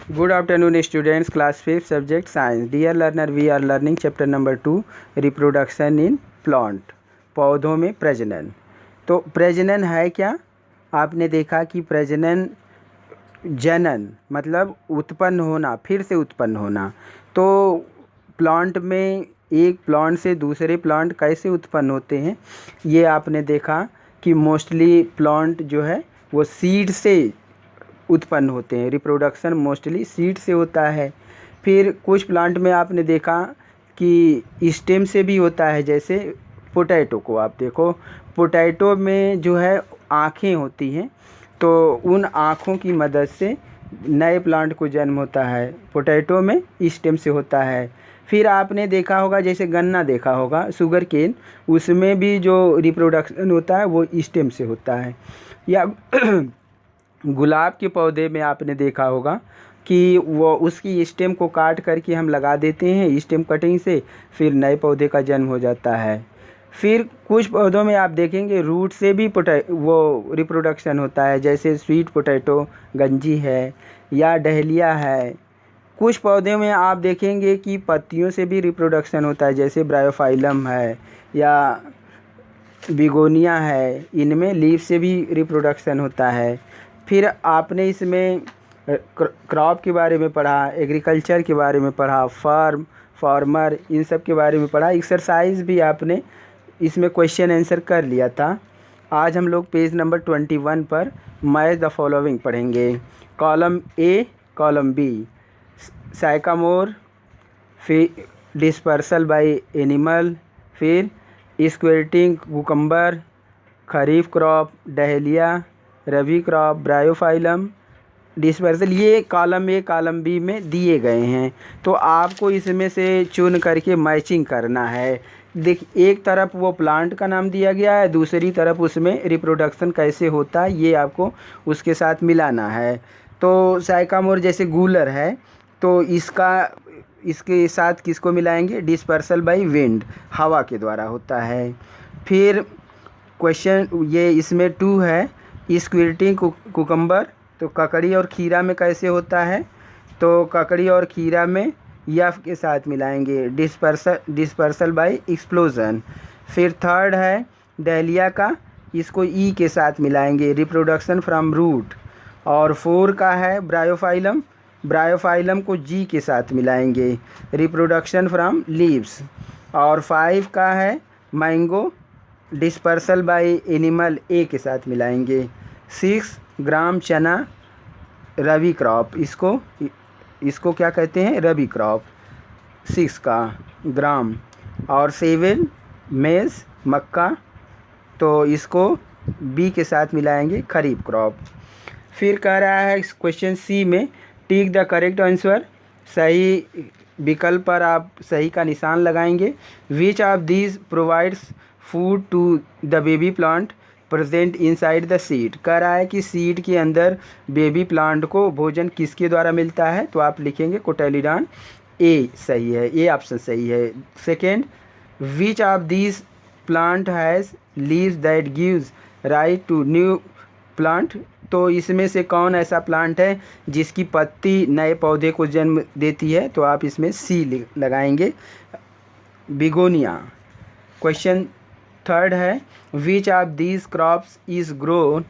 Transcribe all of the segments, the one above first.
Good afternoon students, class 5 subject science. Dear learner, we are learning chapter number 2 reproduction in plant. पौधों में प्रजनन. तो प्रजनन है क्या? आपने देखा कि प्रजनन जनन मतलब उत्पन्न होना, फिर से उत्पन्न होना. तो प्लांट में एक प्लांट से दूसरे प्लांट कैसे उत्पन्न होते हैं ये आपने देखा कि मोस्टली प्लांट जो है वो सीड से उत्पन्न होते हैं. रिप्रोडक्शन मोस्टली सीड से होता है. फिर कुछ प्लांट में आपने देखा कि स्टेम से भी होता है. जैसे पोटैटो को आप देखो, पोटैटो में जो है आँखें होती हैं, तो उन आँखों की मदद से नए प्लांट को जन्म होता है. पोटैटो में स्टेम से होता है. फिर आपने देखा होगा जैसे गन्ना देखा होगा, शुगर केन, उसमें भी जो रिप्रोडक्शन होता है वो स्टेम से होता है. या गुलाब के पौधे में आपने देखा होगा कि वो उसकी स्टेम को काट करके हम लगा देते हैं स्टेम कटिंग से, फिर नए पौधे का जन्म हो जाता है. फिर कुछ पौधों में आप देखेंगे रूट से भी वो रिप्रोडक्शन होता है. जैसे स्वीट पोटैटो गंजी है या डहलिया है. कुछ पौधे में आप देखेंगे कि पत्तियों से भी रिप्रोडक्शन होता है. जैसे ब्रायोफाइलम है या बिगोनिया है, इनमें लीफ से भी रिप्रोडक्शन होता है. फिर आपने इसमें क्रॉप के बारे में पढ़ा, एग्रीकल्चर के बारे में पढ़ा, फार्मर, इन सब के बारे में पढ़ा. एक्सरसाइज भी आपने इसमें क्वेश्चन आंसर कर लिया था. आज हम लोग पेज नंबर 21 पर मैच द फॉलोइंग पढ़ेंगे. Column A, column B, sycamore, फिर डिस्पर्सल बाय एनिमल, फिर squirting cucumber, kharif crop, dahlia, rabi crop, bryophyllum, dispersal. ये कॉलम ए कॉलम बी में दिए गए हैं. तो आपको इसमें से चुन करके मैचिंग करना है. देख, एक तरफ वो प्लांट का नाम दिया गया है, दूसरी तरफ उसमें रिप्रोडक्शन कैसे होता है ये आपको उसके साथ मिलाना है. तो साइकामोर जैसे गूलर है, तो इसके साथ किसको मिलाएंगे? डिस्पर्सल बाय विंड, हवा के द्वारा होता है. फिर क्वेश्चन ये इसमें 2 है. स्क्विर्टिंग कुकम्बर, तो ककड़ी और खीरा में कैसे होता है? तो ककड़ी और खीरा में यफ के साथ मिलाएंगे. Dispersal by explosion. फिर 3rd है डहलिया का, इसको ई के साथ मिलाएंगे, रिप्रोडक्शन फ्रॉम रूट. और 4 का है ब्रायोफाइलम, ब्रायोफाइलम को जी के साथ मिलाएंगे, रिप्रोडक्शन फ्रॉम लीव्स. और 5 का है मैंगो, डिस्पर्सल बाय एनिमल ए के साथ मिलाएंगे. 6 ग्राम चना, रबी क्रॉप, इसको क्या कहते हैं? रबी क्रॉप, 6 का ग्राम. और 7 मेज, मक्का, तो इसको बी के साथ मिलाएंगे, खरीफ क्रॉप. फिर कह रहा है क्वेश्चन सी में टिक द करेक्ट आंसर, सही विकल्प पर आप सही का निशान लगाएंगे. Which of these provides food to the baby plant present inside the seed. कह रहा है कि सीड के अंदर बेबी प्लांट को भोजन किसके द्वारा मिलता है? तो आप लिखेंगे कोटेलिडॉन. ए सही है, ए ऑप्शन सही है. Second, which of these plant has leaves that gives right to new plant. तो इसमें से कौन ऐसा प्लांट है जिसकी पत्ती नए पौधे को जन्म देती है? तो आप इसमें सी लगाएंगे, बिगोनिया. क्वेश्चन 3rd है which of these crops is grown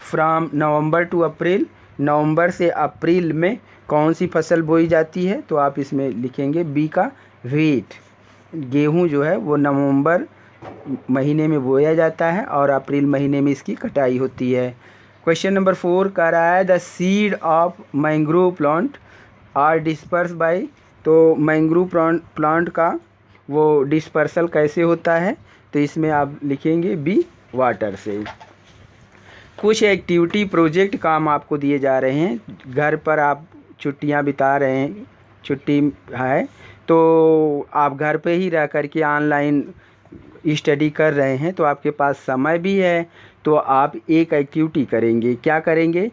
from November to April. नवंबर से अप्रैल में कौन सी फसल बोई जाती है? तो आप इसमें लिखेंगे बी का व्हीट. गेहूं जो है वो नवंबर महीने में बोया जाता है और अप्रैल महीने में इसकी कटाई होती है. क्वेश्चन नंबर 4 कह रहा है the seed of mangrove plant are disperse by. तो मैंग्रोव प्लांट का वो डिस्पर्सल कैसे होता है? तो इसमें आप लिखेंगे बी, वाटर से. कुछ एक्टिविटी प्रोजेक्ट काम आपको दिए जा रहे हैं. घर पर आप छुट्टियां बिता रहे हैं, छुट्टी है, तो आप घर पे ही रह कर के ऑनलाइन स्टडी कर रहे हैं, तो आपके पास समय भी है. तो आप एक एक्टिविटी करेंगे. क्या करेंगे?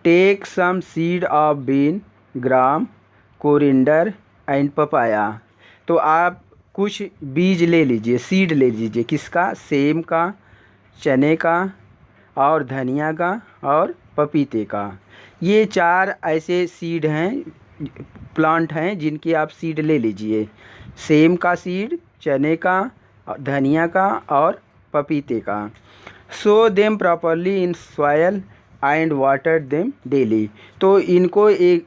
Take some seed of bean, gram, coriander and papaya. तो आप कुछ बीज ले लीजिए, सीड ले लीजिए. किसका? सेम का, चने का और धनिया का और पपीते का। ये 4 ऐसे सीड हैं, प्लांट हैं जिनकी आप सीड ले लीजिए। सेम का सीड, चने का, धनिया का और पपीते का। Sow them properly in soil and water them daily. तो इनको एक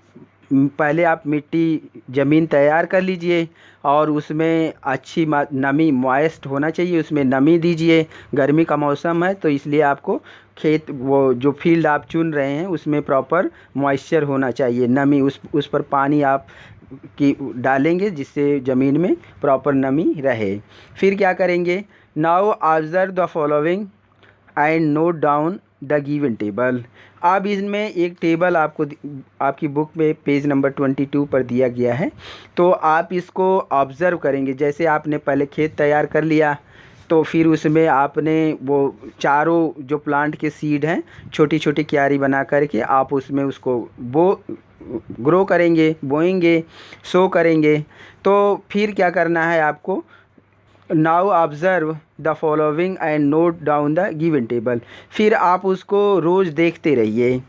पहले आप मिट्टी ज़मीन तैयार कर लीजिए और उसमें अच्छी नमी मॉइस्ट होना चाहिए, उसमें नमी दीजिए। गर्मी का मौसम है तो इसलिए आपको खेत वो जो फील्ड आप चुन रहे हैं उसमें प्रॉपर मॉइस्चर होना चाहिए, नमी उस पर पानी आप की डालेंगे जिससे ज़मीन में प्रॉपर नमी रहे। फिर क्या करेंगे, now observe the following and note down the given table. अब इसमें एक टेबल आपको आपकी बुक में पेज नंबर 22 पर दिया गया है, तो आप इसको ऑब्ज़र्व करेंगे। जैसे आपने पहले खेत तैयार कर लिया तो फिर उसमें आपने वो चारों जो प्लांट के सीड हैं छोटी छोटी क्यारी बना करके आप उसमें उसको ग्रो करेंगे, बोएंगे, सो करेंगे। तो फिर क्या करना है आपको, now observe the following and note down the given table. फिर आप उसको रोज़ देखते रहिए,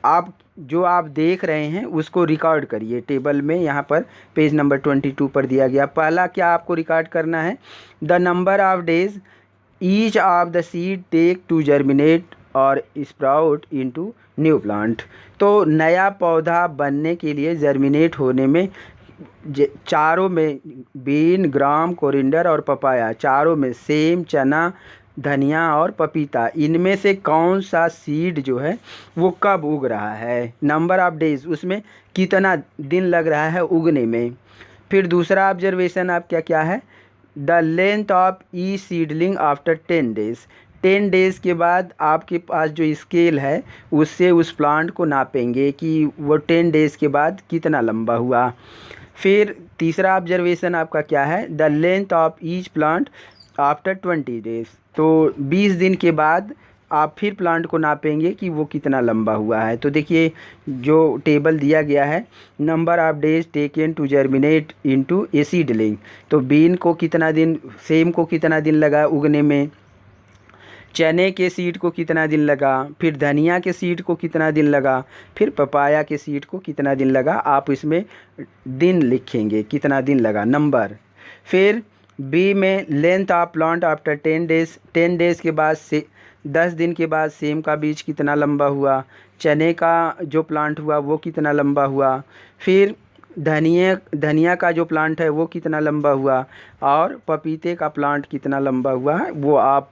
आप जो आप देख रहे हैं उसको रिकॉर्ड करिए टेबल में। यहाँ पर पेज नंबर 22 पर दिया गया। पहला क्या आपको रिकॉर्ड करना है, the number of days each of the seed take to germinate और स्प्राउट इनटू न्यू प्लांट। तो नया पौधा बनने के लिए जर्मिनेट होने में चारों में बीन, ग्राम, कोरिंडर और पपाया, चारों में सेम, चना, धनिया और पपीता, इनमें से कौन सा सीड जो है वो कब उग रहा है, नंबर ऑफ डेज, उसमें कितना दिन लग रहा है उगने में। फिर दूसरा ऑब्जर्वेशन आप क्या है, the length of E seedling after 10 days. 10 days के बाद आपके पास जो स्केल है उससे उस प्लांट को नापेंगे कि वो 10 डेज़ के बाद कितना लंबा हुआ। फिर तीसरा ऑब्जर्वेशन आपका क्या है, the length of each plant after 20 days. तो 20 दिन के बाद आप फिर प्लांट को नापेंगे कि वो कितना लंबा हुआ है। तो देखिए जो टेबल दिया गया है, number of days taken to germinate into a seedling. तो बीन को कितना दिन, सेम को कितना दिन लगा उगने में, चने के सीड को कितना दिन लगा, फिर धनिया के सीड को कितना दिन लगा, फिर पपाया के सीड को कितना दिन लगा। आप इसमें दिन लिखेंगे कितना दिन लगा, नंबर। फिर बी में length of plant after 10 days. 10 days के बाद से 10 दिन के बाद सेम का बीज कितना लंबा हुआ, चने का जो प्लांट हुआ वो कितना लंबा हुआ, फिर धनिया का जो प्लांट है वो कितना लंबा हुआ, और पपीते का प्लांट कितना लंबा हुआ है वो आप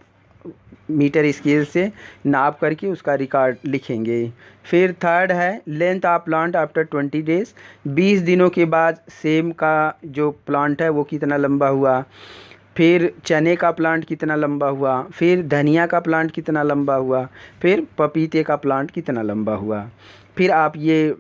मीटर स्केल से नाप करके उसका रिकॉर्ड लिखेंगे। फिर थर्ड है length of plant after 20 days. 20 दिनों के बाद सेम का जो प्लांट है वो कितना लंबा हुआ, फिर चने का प्लांट कितना लंबा हुआ, फिर धनिया का प्लांट कितना लंबा हुआ, फिर पपीते का प्लांट कितना लंबा हुआ। फिर आप ये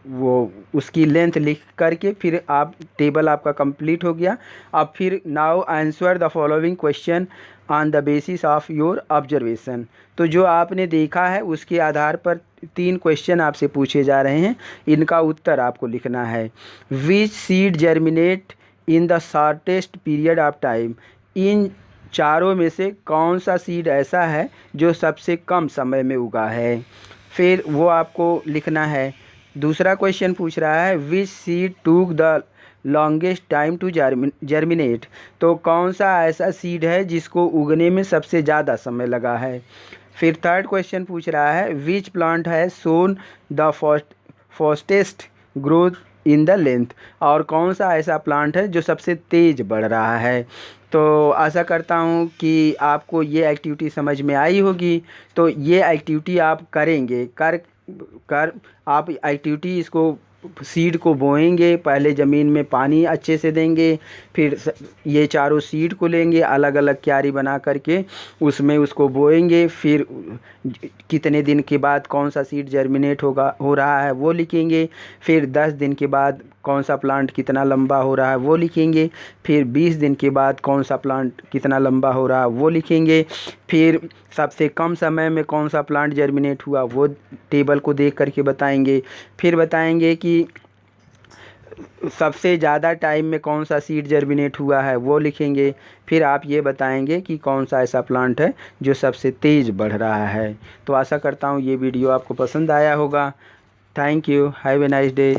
वो उसकी लेंथ लिख करके फिर आप टेबल आपका कंप्लीट हो गया। अब फिर now answer the following question on the basis of your observation. तो जो आपने देखा है उसके आधार पर 3 क्वेश्चन आपसे पूछे जा रहे हैं, इनका उत्तर आपको लिखना है। Which seed germinate in the shortest period of time. इन चारों में से कौन सा सीड ऐसा है जो सबसे कम समय में उगा है, फिर वो आपको लिखना है। दूसरा क्वेश्चन पूछ रहा है which seed took the longest time to germinate. तो कौन सा ऐसा सीड है जिसको उगने में सबसे ज़्यादा समय लगा है। फिर थर्ड क्वेश्चन पूछ रहा है विच प्लांट है sown the fastest growth in the length. और कौन सा ऐसा प्लांट है जो सबसे तेज़ बढ़ रहा है। तो आशा करता हूँ कि आपको ये एक्टिविटी समझ में आई होगी। तो ये एक्टिविटी आप करेंगे, कर आप एक्टिविटी इसको सीड को बोएंगे, पहले ज़मीन में पानी अच्छे से देंगे, फिर ये चारों सीड को लेंगे अलग अलग क्यारी बना करके उसमें उसको बोएंगे, फिर कितने दिन के बाद कौन सा सीड जर्मिनेट हो रहा है वो लिखेंगे, फिर 10 दिन के बाद कौन सा प्लांट कितना लंबा हो रहा है वो लिखेंगे, फिर 20 दिन के बाद कौन सा प्लांट कितना लंबा हो रहा है वो लिखेंगे, फिर सबसे कम समय में कौन सा प्लांट जर्मिनेट हुआ वो टेबल को देख करके बताएंगे। फिर बताएंगे कि सबसे ज़्यादा टाइम में कौन सा सीड जर्मिनेट हुआ है वो लिखेंगे। फिर आप ये बताएंगे कि कौन सा ऐसा प्लांट है जो सबसे तेज़ बढ़ रहा है। तो आशा करता हूँ ये वीडियो आपको पसंद आया होगा। Thank you, have a nice day.